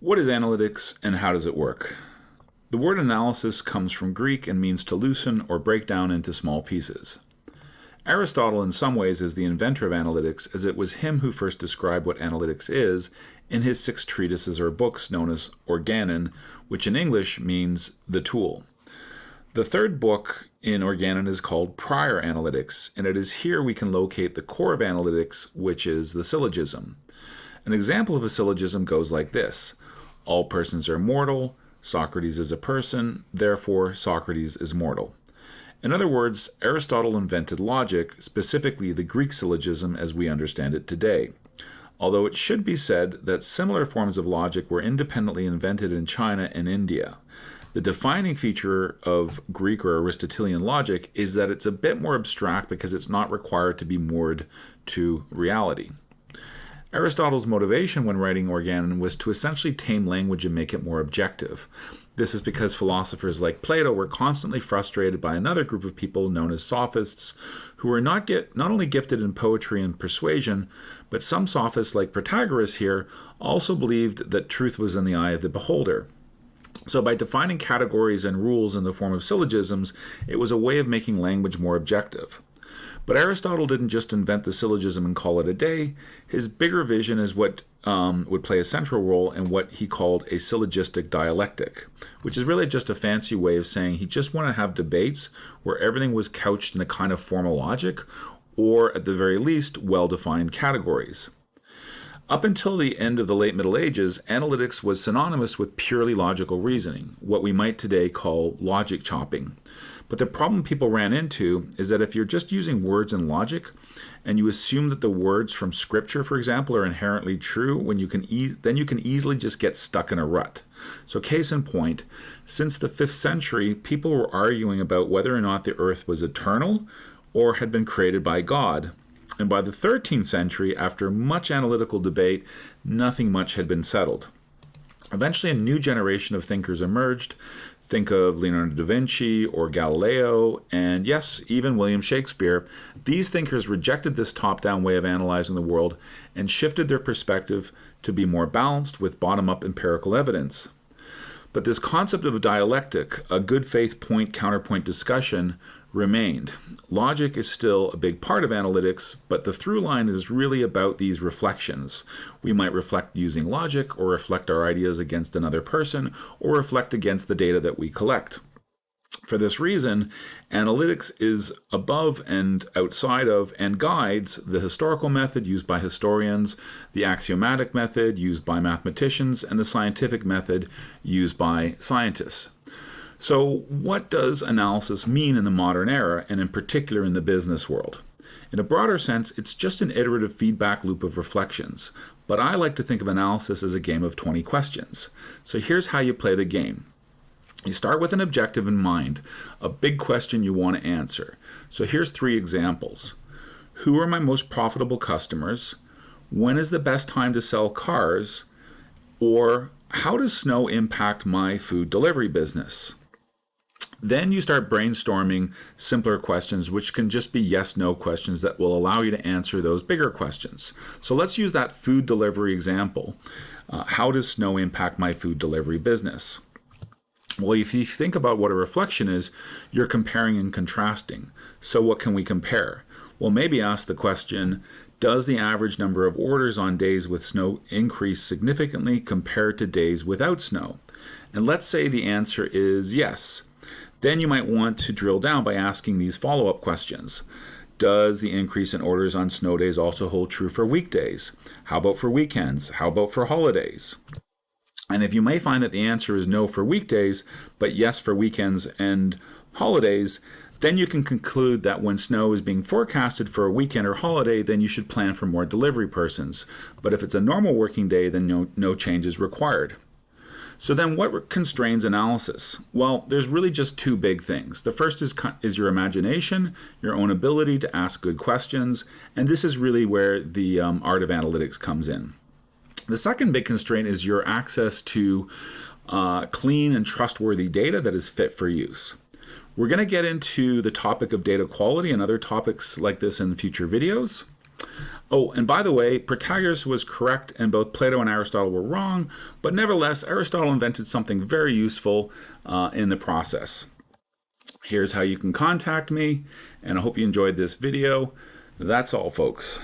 What is analytics and how does it work? The word analysis comes from Greek and means to loosen or break down into small pieces. Aristotle in some ways is the inventor of analytics, as it was him who first described what analytics is in his 6 treatises or books known as Organon, which in English means the tool. The third book in Organon is called Prior Analytics, and it is here we can locate the core of analytics, which is the syllogism. An example of a syllogism goes like this: all persons are mortal, Socrates is a person, therefore Socrates is mortal. In other words, Aristotle invented logic, specifically the Greek syllogism as we understand it today. Although it should be said that similar forms of logic were independently invented in China and India. The defining feature of Greek or Aristotelian logic is that it's a bit more abstract because it's not required to be moored to reality. Aristotle's motivation when writing Organon was to essentially tame language and make it more objective. This is because philosophers like Plato were constantly frustrated by another group of people known as sophists, who were not only gifted in poetry and persuasion, but some sophists like Protagoras here also believed that truth was in the eye of the beholder. So by defining categories and rules in the form of syllogisms, it was a way of making language more objective. But Aristotle didn't just invent the syllogism and call it a day. His bigger vision is what would play a central role in what he called a syllogistic dialectic, which is really just a fancy way of saying he just wanted to have debates where everything was couched in a kind of formal logic, or at the very least, well-defined categories. Up until the end of the late Middle Ages, analytics was synonymous with purely logical reasoning, what we might today call logic chopping. But the problem people ran into is that if you're just using words and logic, and you assume that the words from Scripture, for example, are inherently true, then you can easily just get stuck in a rut. So case in point, since the 5th century, people were arguing about whether or not the earth was eternal or had been created by God. And by the 13th century, after much analytical debate, nothing much had been settled. Eventually, a new generation of thinkers emerged. Think of Leonardo da Vinci or Galileo, and yes, even William Shakespeare. These thinkers rejected this top-down way of analyzing the world and shifted their perspective to be more balanced with bottom-up empirical evidence. But this concept of dialectic, a good faith point-counterpoint discussion, remained. Logic is still a big part of analytics, but the through line is really about these reflections. We might reflect using logic, or reflect our ideas against another person, or reflect against the data that we collect. For this reason, analytics is above and outside of and guides the historical method used by historians, the axiomatic method used by mathematicians, and the scientific method used by scientists. So what does analysis mean in the modern era, and in particular in the business world? In a broader sense, it's just an iterative feedback loop of reflections, but I like to think of analysis as a game of 20 questions. So here's how you play the game. You start with an objective in mind, a big question you want to answer. So here's 3 examples. Who are my most profitable customers? When is the best time to sell cars? Or how does snow impact my food delivery business? Then you start brainstorming simpler questions, which can just be yes-no questions that will allow you to answer those bigger questions. So let's use that food delivery example. How does snow impact my food delivery business? Well, if you think about what a reflection is, you're comparing and contrasting. So what can we compare? Well, maybe ask the question, does the average number of orders on days with snow increase significantly compared to days without snow? And let's say the answer is yes. Then you might want to drill down by asking these follow-up questions. Does the increase in orders on snow days also hold true for weekdays? How about for weekends? How about for holidays? And if you may find that the answer is no for weekdays, but yes for weekends and holidays, then you can conclude that when snow is being forecasted for a weekend or holiday, then you should plan for more delivery persons. But if it's a normal working day, then no change is required. So then what constrains analysis? Well, there's really just 2 big things. The first is your imagination, your own ability to ask good questions, and this is really where the art of analytics comes in. The second big constraint is your access to clean and trustworthy data that is fit for use. We're going to get into the topic of data quality and other topics like this in future videos. Oh, and by the way, Protagoras was correct and both Plato and Aristotle were wrong, but nevertheless, Aristotle invented something very useful in the process. Here's how you can contact me, and I hope you enjoyed this video. That's all, folks.